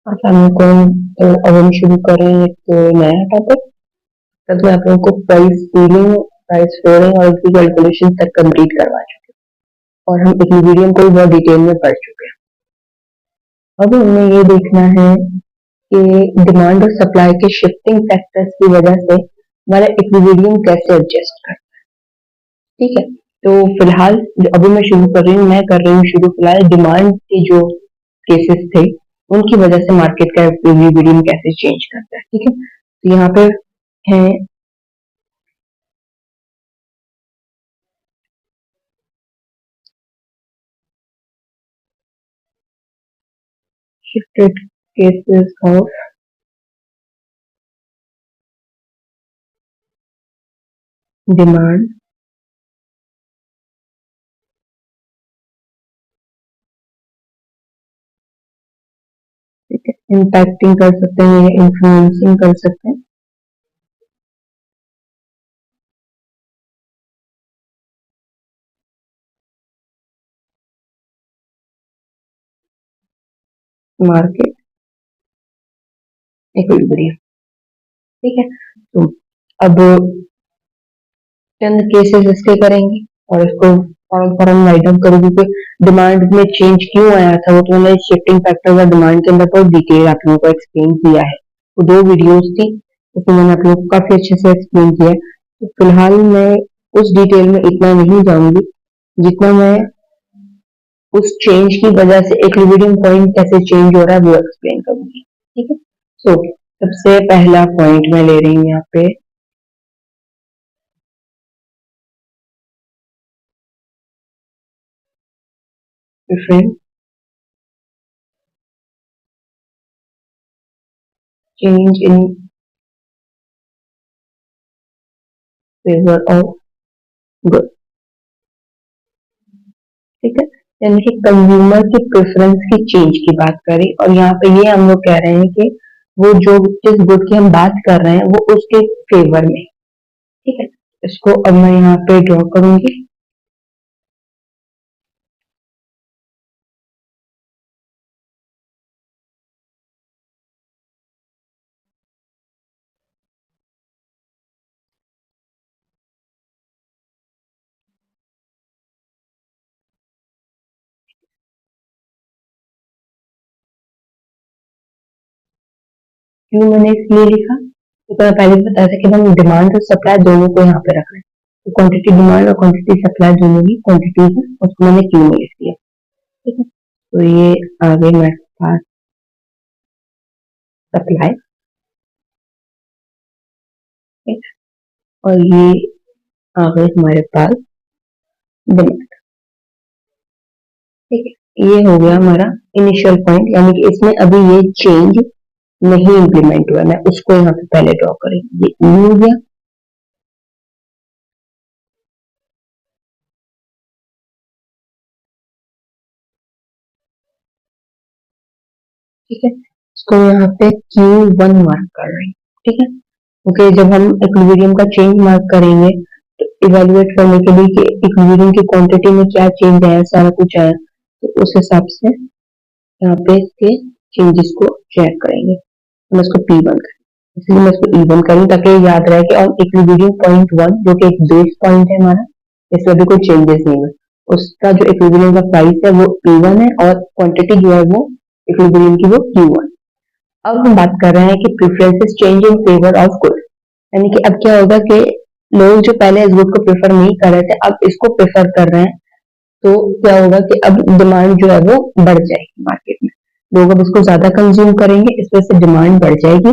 अस्सलामुअलैकुम। तो अब हम शुरू करें एक नया टॉपिक। तब मैं आप लोगों को प्राइस सीलिंग, प्राइस फ्लोरिंग और उसकी कैलकुलेशन तक कंप्लीट करवा चुके हैं और हम इक्विलिब्रियम को भी बहुत डिटेल में पढ़ चुके हैं। अब हमें ये देखना है कि डिमांड और सप्लाई के शिफ्टिंग फैक्टर्स की वजह से हमारा इक्विलिब्रियम कैसे एडजस्ट करता है। ठीक है, तो फिलहाल जो अभी मैं शुरू कर रही हूँ, मैं कर रही हूँ शुरू फिलहाल डिमांड के जो केसेस थे उनकी वजह से मार्केट का इक्विलिब्रियम कैसे चेंज करता है। ठीक है, तो यहाँ पे है shifted cases of demand impacting कर सकते हैं या इन्फ्लुएंसिंग कर सकते हैं मार्केट इक्विलिब्रियम। ठीक है, तो अब चंद केसेस इसके करेंगे और इसको फॉरम राइट डाउन करूंगी कि डिमांड में चेंज क्यों आया था। वो तो मैंने शिफ्टिंग फैक्टर और डिमांड के अंदर बहुत डिटेल आप लोगों को एक्सप्लेन किया है। वो दो वीडियोस थी, उसमें मैंने आप लोगों को काफी अच्छे से एक्सप्लेन किया है। तो फिलहाल मैं उस डिटेल में इतना नहीं जाऊंगी जितना मैं उस चेंज की वजह से इक्विलिब्रियम पॉइंट कैसे चेंज हो रहा है वो एक्सप्लेन करूंगी। ठीक है, सो सबसे पहला पॉइंट मैं ले रही हूँ यहाँ पे different change in favour of good. ठीक है, यानी कि कंज्यूमर की प्रेफरेंस की चेंज की बात करें और यहाँ पे ये हम लोग कह रहे हैं कि वो जो जिस गुड की हम बात कर रहे हैं वो उसके फेवर में। ठीक है, इसको अब मैं यहाँ पे ड्रॉ करूंगी। क्यों मैंने इसलिए लिखा, तो मैं पहले बताया था कि हम डिमांड और सप्लाई दोनों को यहाँ पे रख रहे हैं। तो क्वांटिटी डिमांड और क्वांटिटी सप्लाई दोनों ही क्वांटिटी है, उसको मैंने क्यू में लिख दिया। ठीक है, तो ये आ गई मेरे पास सप्लाई। और ये आ गई हमारे पास डिमांड। ठीक है, ये हो गया हमारा इनिशियल पॉइंट, यानी कि इसमें अभी ये चेंज नहीं इम्प्लीमेंट हुआ। मैं उसको यहाँ पे पहले ड्रॉ करेंगे, ये ई हो गया। ठीक है, इसको यहाँ पे Q1 मार्क कर रहे हैं। ठीक है, ओके, जब हम इक्विलिब्रियम का चेंज मार्क करेंगे तो इवेलुएट करने के लिए कि इक्विलिब्रियम की क्वांटिटी में क्या चेंज आया, सारा कुछ आया, तो उस हिसाब से यहाँ पे इसके चेंजेस को चेक करेंगे। मैं इसको P1 करें, इसलिए मैं इसको E1 करूँ ताकि याद रहे कि और इक्विलिब्रियम पॉइंट 1 जो कि एक बेस पॉइंट है हमारा, इसमें भी कोई चेंजेस नहीं हुए। उसका जो इक्विलिब्रियम का प्राइस है वो P1 है और क्वांटिटी जो है वो इक्विलिब्रियम की वो Q1। अब हम बात कर रहे हैं कि preferences change in favour of good, यानी कि अब क्या होगा कि लोग जो पहले इस गुड को प्रेफर नहीं कर रहे थे अब इसको प्रेफर कर रहे हैं। तो क्या होगा कि अब डिमांड जो है वो बढ़ जाएगी मार्केट में, लोग अब इसको ज्यादा कंज्यूम करेंगे, इस वजह से डिमांड बढ़ जाएगी।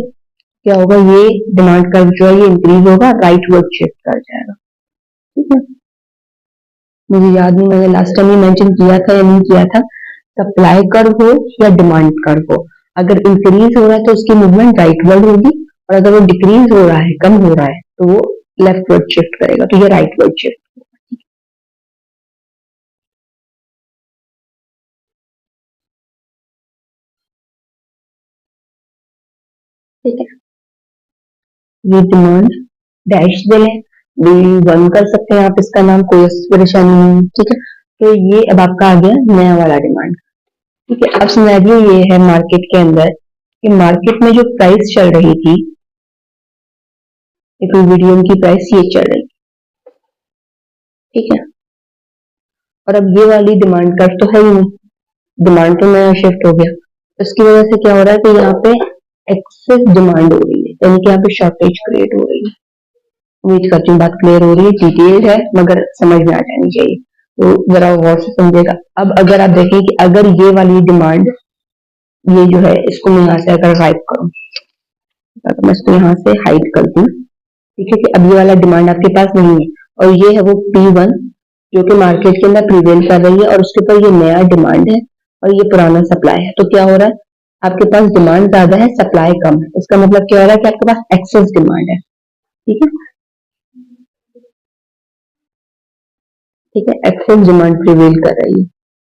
क्या होगा, ये डिमांड कर्व जो है ये इंक्रीज होगा, राइट वर्ड शिफ्ट कर जाएगा। ठीक है, मुझे याद नहीं मैंने लास्ट टाइम ये मेंशन किया था या नहीं किया था। सप्लाई कर्व हो या डिमांड कर्व हो, अगर इंक्रीज हो रहा है तो उसकी मूवमेंट राइट वर्ड होगी और अगर वो डिक्रीज हो रहा है, कम हो रहा है, तो वो लेफ्ट वर्ड शिफ्ट करेगा, तो ये राइट वर्ड शिफ्ट। ठीक है, ये डिमांड डैश दे लें, D1 कर सकते हैं आप, इसका नाम कोई परेशानी नहीं। ठीक है, तो ये अब आपका आ गया नया वाला डिमांड। ठीक है, अब सिनेरियो ये है मार्केट के अंदर कि मार्केट में जो प्राइस चल रही थी, इक्विलिब्रियम की प्राइस ये चल रही, ठीक है। और अब ये वाली डिमांड कर्व तो है ही नहीं, डिमांड तो नया शिफ्ट हो गया। इसकी वजह से क्या हो रहा है कि यहाँ पे एक्सेस डिमांड हो रही है, यानी कि यहाँ पे शॉर्टेज क्रिएट हो रही है। उम्मीद करती हूँ बात क्लियर हो रही है, डिटेल्ड है मगर समझ में आ जानी चाहिए, तो जरा गौर से समझेगा। अब अगर आप देखें कि अगर ये वाली डिमांड, ये जो है इसको मैं यहाँ से अगर हाइड करूँ, तो मैं इसको यहाँ से हाइड कर दूँ, ठीक है, कि अब ये वाला डिमांड आपके पास नहीं है और ये है वो P1 जो कि मार्केट के अंदर प्रिवेल कर रही है और उसके ऊपर ये नया डिमांड है और ये पुराना सप्लाई है। तो क्या हो रहा है, आपके पास डिमांड ज्यादा है, सप्लाई कम है। इसका मतलब क्या हो रहा है कि आपके पास एक्सेस डिमांड है, ठीक है, ठीक है, एक्सेस डिमांड प्रिवेल कर रही है।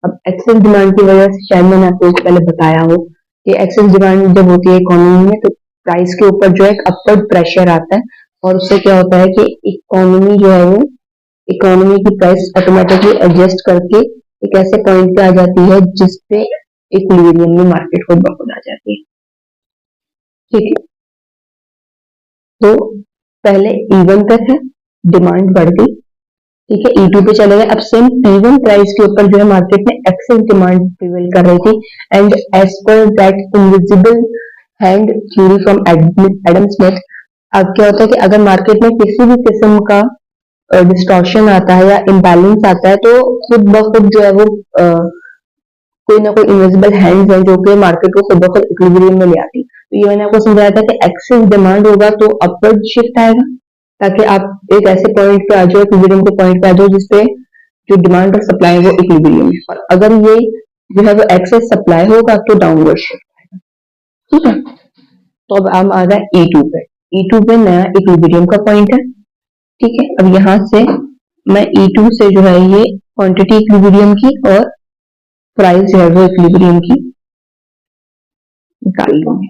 अब एक्सेस डिमांड की वजह से शायद मैंने आपको इससे पहले बताया हो कि एक्सेस डिमांड जब होती है इकोनॉमी में तो प्राइस के ऊपर जो है एक अपवर्ड प्रेशर आता है और उससे क्या होता है कि इकोनॉमी जो है वो, इकोनॉमी की प्राइस ऑटोमेटिकली एडजस्ट करके एक ऐसे पॉइंट पे आ जाती है जिसपे इक्विलिब्रियम में मार्केट खुद ब खुद आ जाती है, ठीक है। तो पहले E1 तक है, डिमांड बढ़ गई, ठीक है, E2 पे चले गए। अब सेम P1 प्राइस के ऊपर जो है मार्केट में एक्सेस डिमांड प्रिवेल कर रही थी and as per that invisible hand theory from Adam Smith, अब क्या होता है कि अगर मार्केट में किसी भी किस्म का डिस्टॉर्शन आता है या इम्बैलेंस आता है तो खुद ब खुद जो है वो कोई ना कोई इनविजिबल हैंड्स हैं जो कि मार्केट को खुद ब खुद इक्विलिब्रियम में ले आती। तो ये मैंने आपको समझाया था कि एक्सेस डिमांड होगा तो अपवर्ड शिफ्ट आएगा, ताकि आप एक ऐसे पॉइंट पे आ जाओ, इक्विलिब्रियम के पॉइंट पे आ जाओ जिसपे जो डिमांड और सप्लाई है वो इक्विलिब्रियम है। और अगर ये जो है वो एक्सेस सप्लाई होगा तो डाउनवर्ड शिफ्ट, ठीक है। तो अब हम आ गए E2 पे, E2 पे नया इक्विलिब्रियम का पॉइंट है, ठीक है। अब यहाँ से मैं E2 से जो है ये क्वांटिटी इक्विलिब्रियम की और प्राइस जो है वो इक्विलिब्रियम की निकाल लूंगी।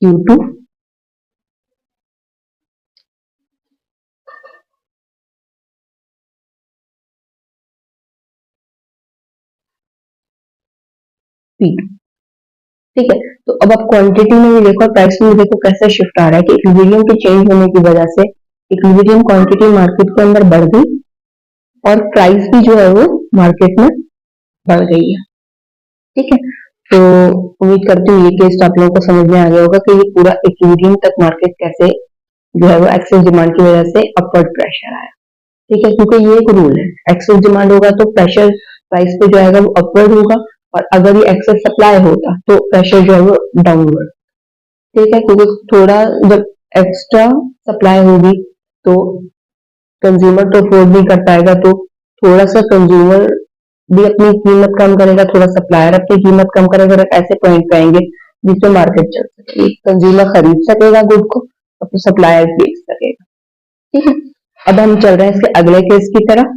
Q2 P2, ठीक है। तो अब आप क्वांटिटी में भी देखो, प्राइस में भी देखो कैसे शिफ्ट आ रहा है कि इक्विलिब्रियम के चेंज होने की वजह से इक्विलिब्रियम क्वांटिटी मार्केट के अंदर बढ़ गई और प्राइस भी जो है वो मार्केट में बढ़ गई है, ठीक है। तो उम्मीद करती हूँ ये केस आप लोगों को समझ में आ गया होगा कि ये पूरा इक्विलिब्रियम तक मार्केट कैसे जो है वो एक्सेस डिमांड की वजह से अपवर्ड प्रेशर आया, ठीक है, क्योंकि ये एक रूल है, एक्सेस डिमांड होगा तो प्रेशर प्राइस पे जो आएगा वो अपवर्ड होगा और अगर ये एक्सेस सप्लाई होगा तो प्रेशर जो है वो डाउनवर्ड, ठीक है, क्योंकि थोड़ा जब एक्स्ट्रा सप्लाई होगी तो कंज्यूमर तो अफोर्ड नहीं कर पाएगा, तो थोड़ा सा कंज्यूमर भी अपनी कीमत कम करेगा, थोड़ा सप्लायर अपनी कीमत कम करेगा और ऐसे पॉइंट पे आएंगे जिसपे मार्केट चल सके, कंज्यूमर खरीद सकेगा गुड को और सप्लायर बेच सकेगा, ठीक है। अब हम चल रहे हैं इसके अगले केस की तरफ।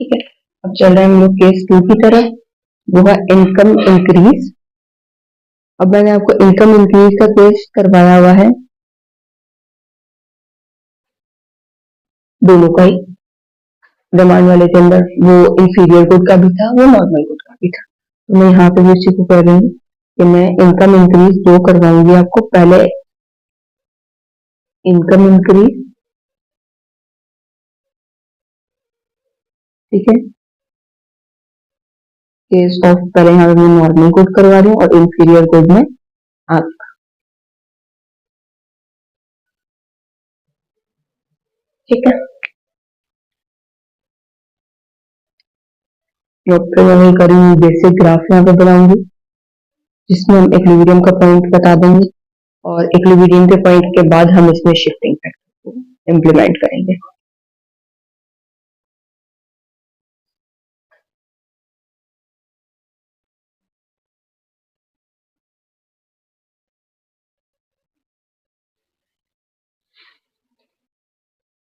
ठीक है, अब चल रहे हैं हम लोग केस 2 की तरफ, वो है इनकम इंक्रीज। अब मैंने आपको इनकम इंक्रीज का केस करवाया हुआ है, दोनों का ही, डिमांड वाले के अंदर वो इंफीरियर गुड का भी था, वो नॉर्मल गुड का भी था। तो मैं यहाँ पे भी उसी को कर रही हूँ कि मैं इनकम इंक्रीज दो करवाऊंगी आपको, पहले इनकम इंक्रीज, ठीक है, केस ऑफ पहले यहाँ पे मैं नॉर्मल गुड करवा रही हूँ और इंफीरियर गुड में आप, ठीक है। और फिर मैं वही करूंगी, बेसिक ग्राफ यहाँ पे बनाऊंगी जिसमें हम इक्विलिब्रियम का पॉइंट बता देंगे और इक्विलिब्रियम के पॉइंट के बाद हम इसमें शिफ्टिंग फैक्टर को इम्प्लीमेंट करेंगे।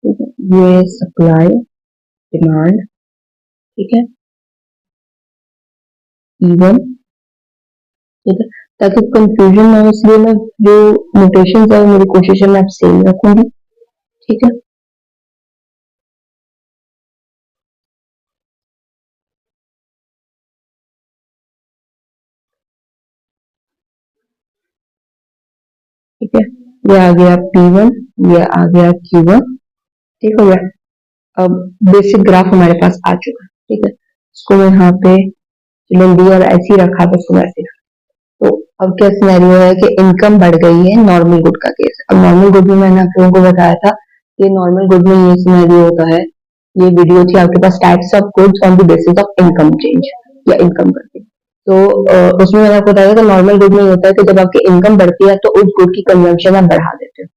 ठीक है, ये सप्लाई डिमांड, ठीक है, P1, ठीक है, ताकि कंफ्यूजन ना हो, इसलिए मैं जो नोटेशन है मेरी कोशिश है मैं आप सेम रखूंगी, ठीक है। ठीक है, ये आ गया P1, ये आ गया Q1, ठीक हो गया। अब बेसिक ग्राफ हमारे पास आ चुका है, ठीक है, इसको मैं यहाँ पे डी और ऐसे ही रखा था इसको वैसे। तो अब क्या सिनेरियो है कि इनकम बढ़ गई है, नॉर्मल गुड का केस। अब नॉर्मल गुड में मैंने आप लोगों को बताया था कि नॉर्मल गुड में ये सिनेरियो होता है, ये वीडियो थी आपके पास types of goods on the basis of income change या इनकम करके। तो उसमें मैंने आपको बताया था नॉर्मल गुड में होता है कि जब आपकी इनकम बढ़ती है तो उस गुड की कंजम्पशन आप बढ़ा देते हो,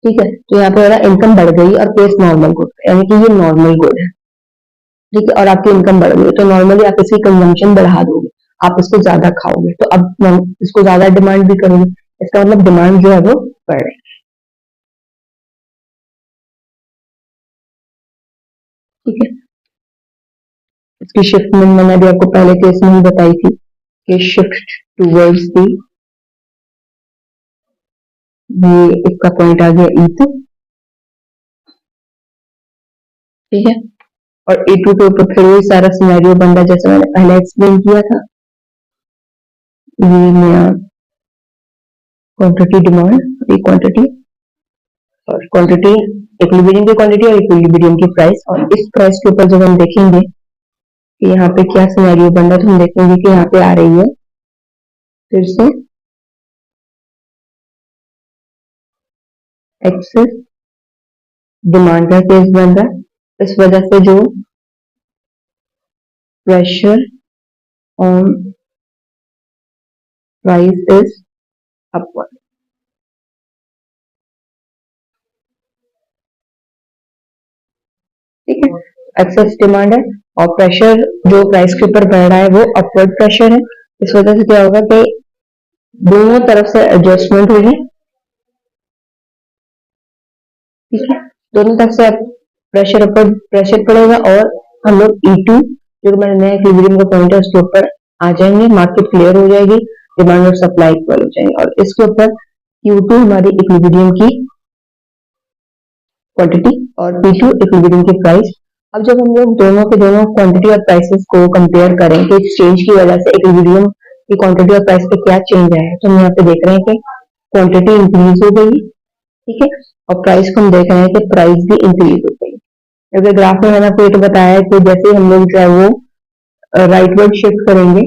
ठीक है। तो यहाँ पे इनकम बढ़ गई और केस नॉर्मल गुड, यानी कि ये नॉर्मल गुड है, ठीक है, और आपकी इनकम बढ़ गई तो नॉर्मली आप इसकी कंजम्पशन बढ़ा दोगे, आप इसको ज्यादा खाओगे, तो अब इसको ज्यादा डिमांड भी करोगे, इसका मतलब डिमांड जो है वो बढ़ रही है, ठीक है। इसकी शिफ्ट में मैंने अभी आपको पहले केस में ही बताई थी कि शिफ्ट टूवर्ड्स दी, ये इसका पॉइंट आ गया E2, ठीक है, और E2 के ऊपर फिर वही सारा सिनेरियो बन रहा है जैसे मैंने पहले एक्सप्लेन किया था, ये नया क्वांटिटी डिमांड, ये क्वांटिटी और क्वांटिटी, इक्विलिब्रियम की क्वांटिटी और इक्विलिब्रियम की प्राइस, और इस प्राइस के ऊपर जब हम देखेंगे कि यहाँ पे क्या सिनेरियो बन रहा है तो हम देखेंगे कि यहाँ पे आ रही है फिर से एक्सेस डिमांड का केस बन रहा है, इस वजह से जो pressure on price is upward, ठीक है, एक्सेस डिमांड है और प्रेशर जो प्राइस के ऊपर बढ़ रहा है वो अपवर्ड प्रेशर है, इस वजह से क्या होगा कि दोनों तरफ से एडजस्टमेंट होगी, ठीक है, दोनों तरफ से प्रेशर ऊपर प्रेशर पड़ेगा और हम लोग E2 जो मैंने नया इक्विलिब्रियम का पॉइंट है उसके ऊपर आ जाएंगे, मार्केट क्लियर हो जाएगी, डिमांड और सप्लाई इक्वल हो जाएंगे, और इसके ऊपर Q2 हमारी इक्विलिब्रियम की क्वांटिटी और P2 इक्विलिब्रियम की प्राइस। अब जब हम लोग दोनों के दोनों क्वांटिटी और प्राइसेस को कंपेयर करें कि एक्सचेंज की वजह से इक्विलिब्रियम की क्वांटिटी और प्राइस पे क्या चेंज आया है, तो हम यहाँ पे देख रहे हैं कि क्वांटिटी इंक्रीज हो गई, ठीक है, और प्राइस को हम देख रहे हैं कि प्राइस भी इंक्रीज हो गई। अगर ग्राफ में मैंने आपको ये तो बताया है कि जैसे ही हम लोग जो है वो राइटवर्ड शिफ्ट करेंगे,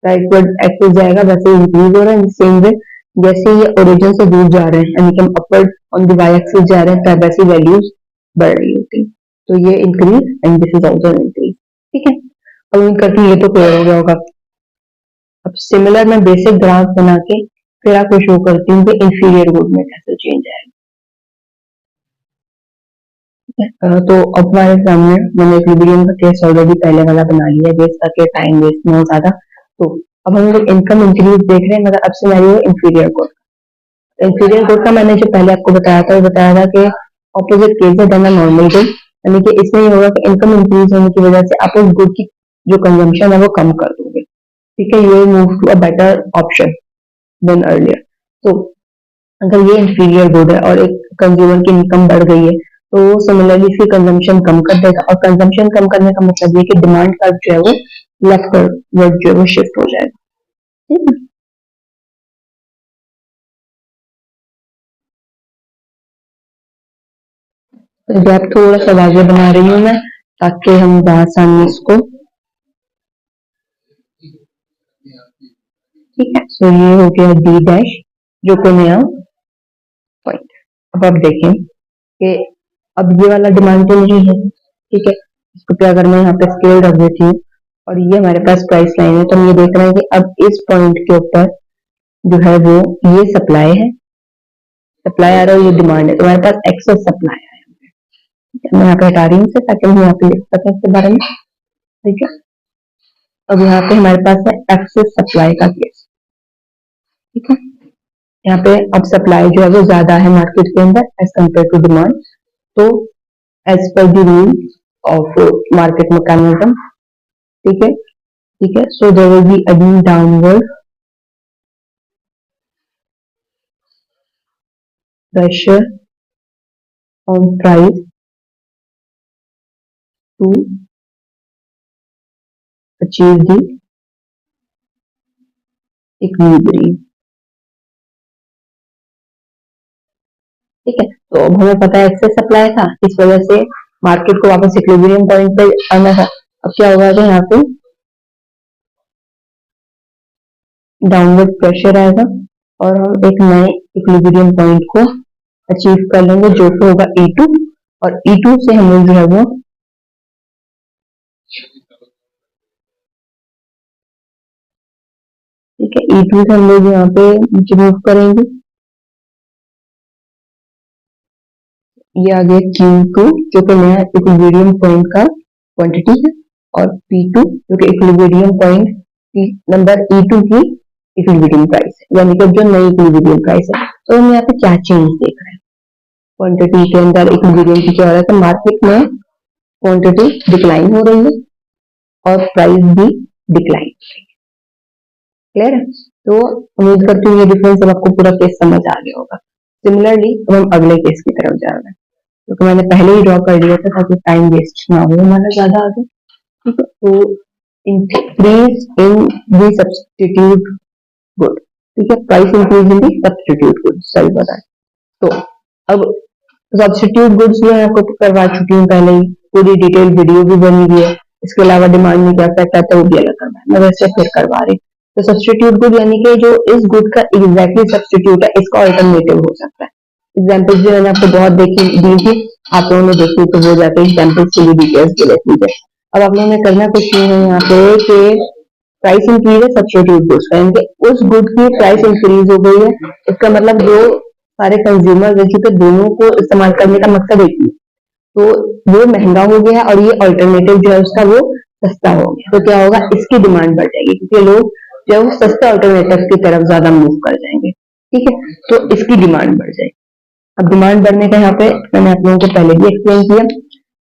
राइटवर्ड एक्सेस जाएगा वैसे इंक्रीज हो रहा है, सेम वे जैसे ये ओरिजिन से दूर जा रहे हैं यानी कि हम upward on the Y axis जा रहे हैं तब वैसी वैल्यूज बढ़ रही होती है, तो ये increase and this is also increase, ठीक है। अब उम्मीद करती हूँ ये तो क्लियर हो गया होगा। अब सिमिलर मैं बेसिक ग्राफ बना के फिर आपको शो करती हूँ कि इंफीरियर गुड में कैसे चेंज आएगा। तो अब हमारे सामने मैंने इक्विलिब्रियम का केस ऑलरेडी पहले वाला बना लिया है बेस करके टाइम वेस्ट ना हो ज्यादा। तो अब हम लोग इनकम इंक्रीज देख रहे हैं, मगर अब scenario inferior good. Inferior good का मैंने जो पहले आपको बताया था वो बताया था कि ऑपोजिट केस है देन नॉर्मल गुड, यानी कि इसमें ये होगा कि इनकम इंक्रीज होने की वजह से आप उस गुड की जो कंजम्पशन है वो कम कर दोगे, ठीक है, ये move to a better option than earlier. तो अगर ये इंफीरियर गुड है और एक कंज्यूमर की इनकम बढ़ गई है तो सिमिलरली इसकी कंजम्पशन कम कर देगा, और कंजम्पशन कम करने का मतलब ये कि डिमांड का जो है वो लेफ्टवर्ड जो है वो शिफ्ट हो जाएगा, ठीक है। तो गैप थोड़ा सा आगे बना रही हूँ मैं ताकि हम बाहर सामने इसको, ठीक है। तो ये हो गया डी डैश जो को नया पॉइंट। अब आप देखें कि अब ये वाला डिमांड तो नहीं है, ठीक है, इसको क्या करना है यहाँ पे स्केल रख देती हूँ और ये हमारे पास प्राइस लाइन है, तो हम ये देख रहे हैं कि अब इस पॉइंट के ऊपर जो है वो ये सप्लाई है, सप्लाई आ रहा है, ये डिमांड है, तो हमारे पास एक्सेस सप्लाई है, ठीक है? मैं यहाँ पे हटा रही हूँ इसे ताकि हम यहाँ पे लिख सकें इसके बारे में, ठीक है। अब यहाँ पे हमारे पास है एक्सेस सप्लाई का केस, ठीक है, यहाँ पे अब सप्लाई जो है वो ज्यादा है मार्केट के अंदर एज कम्पेयर टू डिमांड, तो as per the rule of market mechanism, ठीक है, ठीक है, so there will be again downward pressure on price to achieve the equilibrium। ठीक है, तो अब हमें पता है एक्सेस सप्लाई था, इस वजह से मार्केट को वापस इक्विलिब्रियम पॉइंट पे आना था। अब क्या होगा कि यहाँ पे डाउनवर्ड प्रेशर आएगा और हम एक नए इक्विलिब्रियम पॉइंट को अचीव कर लेंगे, जो कि होगा E2, और E2 से हम लोग जो है वो ठीक है, E2 से हम लोग यहाँ पे नीचे मूव करेंगे। ये आ गया Q2 जो कि नया इक्विलिब्रियम पॉइंट का क्वांटिटी है, और P2 जो कि इक्विलिब्रियम पॉइंट नंबर E2 की इक्विलिब्रियम प्राइस है, यानी कि जो नई इक्विलिब्रियम प्राइस है। तो हम यहाँ पे क्या चेंज देख रहे हैं क्वांटिटी के अंदर इक्विलिब्रियम की, क्या हो रहा है कि मार्केट में क्वांटिटी डिक्लाइन हो रही है और प्राइस भी डिक्लाइन। क्लियर है? तो उम्मीद करती हूँ ये डिफरेंस अब आपको पूरा केस समझ आ गया होगा। सिमिलरली अब हम अगले केस की तरफ जा रहे हैं, क्योंकि मैंने पहले ही ड्रॉ कर लिया था ताकि टाइम वेस्ट ना हो हमारा ज्यादा आगे। ठीक है, तो increase in the substitute good. ठीक है, price increase in the substitute good, सही बताए। तो अब सब्स्टिट्यूट गुड्स जो है आपको करवा चुकी हूँ पहले ही, पूरी डिटेल वीडियो भी बनी हुई है। इसके अलावा डिमांड में क्या इफेक्ट आता है वो भी अलग करना है, मैं वैसे फिर करवा रही। तो सब्स्टिट्यूट गुड यानी कि जो इस गुड का एग्जैक्टली सब्स्टिट्यूट है, इसका अल्टरनेटिव हो सकता है। एग्जाम्पल्स भी मैंने आपको बहुत देखी दी थी, आप लोगों ने देखी तो हो जाते एग्जाम्पल्स की भी डिटेल्स दे देती है। अब आप लोगों ने करना कुछ नहीं है यहाँ पे कि प्राइस इंक्रीज है सब्स्टिट्यूट गुड्स का, यानी कि उस गुड की प्राइस इंक्रीज हो गई है, इसका मतलब जो सारे कंज्यूमर्स है चूंकि दोनों को इस्तेमाल करने का मकसद एक ही, तो वो महंगा हो गया है और ये अल्टरनेटिव जो है उसका वो सस्ता हो गया, तो क्या होगा इसकी डिमांड बढ़ जाएगी, क्योंकि लोग जो है सस्ता अल्टरनेटिव की तरफ ज्यादा मूव कर जाएंगे। ठीक है, तो इसकी डिमांड बढ़ जाएगी। अब डिमांड बढ़ने का यहाँ पे मैंने आप लोगों को पहले भी एक्सप्लेन किया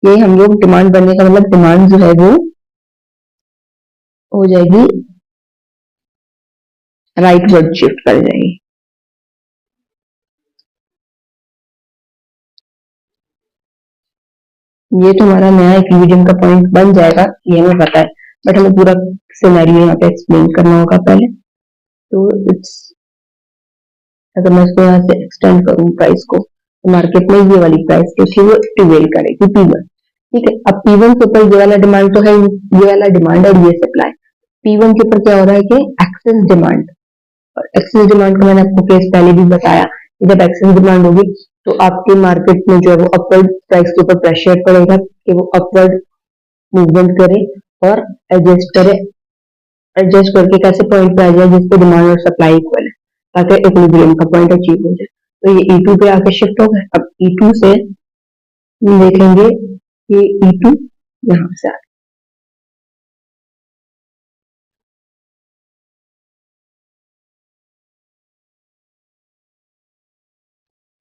कि हम लोग डिमांड बढ़ने का मतलब डिमांड जो है वो हो जाएगी राइट वर्ड शिफ्ट कर जाएगी। ये तो हमारा नया इक्विलिब्रियम का पॉइंट बन जाएगा, ये हमें पता है, बट हमें पूरा सिनेरियो यहाँ पे एक्सप्लेन करना होगा पहले। तो इट्स, अगर मैं इसको यहाँ से एक्सटेंड करूँ प्राइस को, तो मार्केट में ये वाली प्राइस जो थी वो प्रिवेल करेगी P1। ठीक है, अब P1 के ऊपर ये वाला डिमांड तो है, ये वाला डिमांड और ये सप्लाई। P1 के ऊपर क्या हो रहा है कि एक्सेस डिमांड, और एक्सेस डिमांड का मैंने आपको केस पहले भी बताया कि जब एक्सेस डिमांड होगी तो आपके मार्केट में जो है वो अपवर्ड प्राइस के ऊपर प्रेशर पड़ेगा कि वो अपवर्ड मूवमेंट करे और एडजस्ट करे, एडजस्ट करके कैसे पॉइंट पे आ जाए जिसपे डिमांड और सप्लाई इक्वल है, ताकि इक्विलिब्रियम का पॉइंट अचीव हो जाए। तो ये E2 पे आके शिफ्ट हो गए। अब E2 से हम देखेंगे कि E2 यहाँ से आ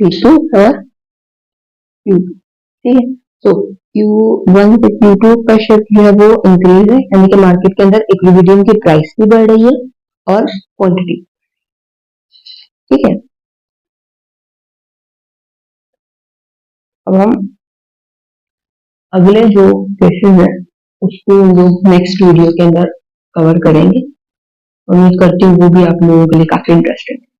P2 और Q2। ठीक है, तो Q1 से Q2 का शिफ्ट जो है वो इंक्रीज है, यानी कि मार्केट के अंदर इक्विलिब्रियम की प्राइस भी बढ़ रही है और क्वांटिटी। ठीक है, अब हम अगले जो केसेस है उसको हम लोग नेक्स्ट वीडियो के अंदर कवर करेंगे। उम्मीद करती हूँ वो भी आप लोगों के लिए काफी इंटरेस्टिंग है।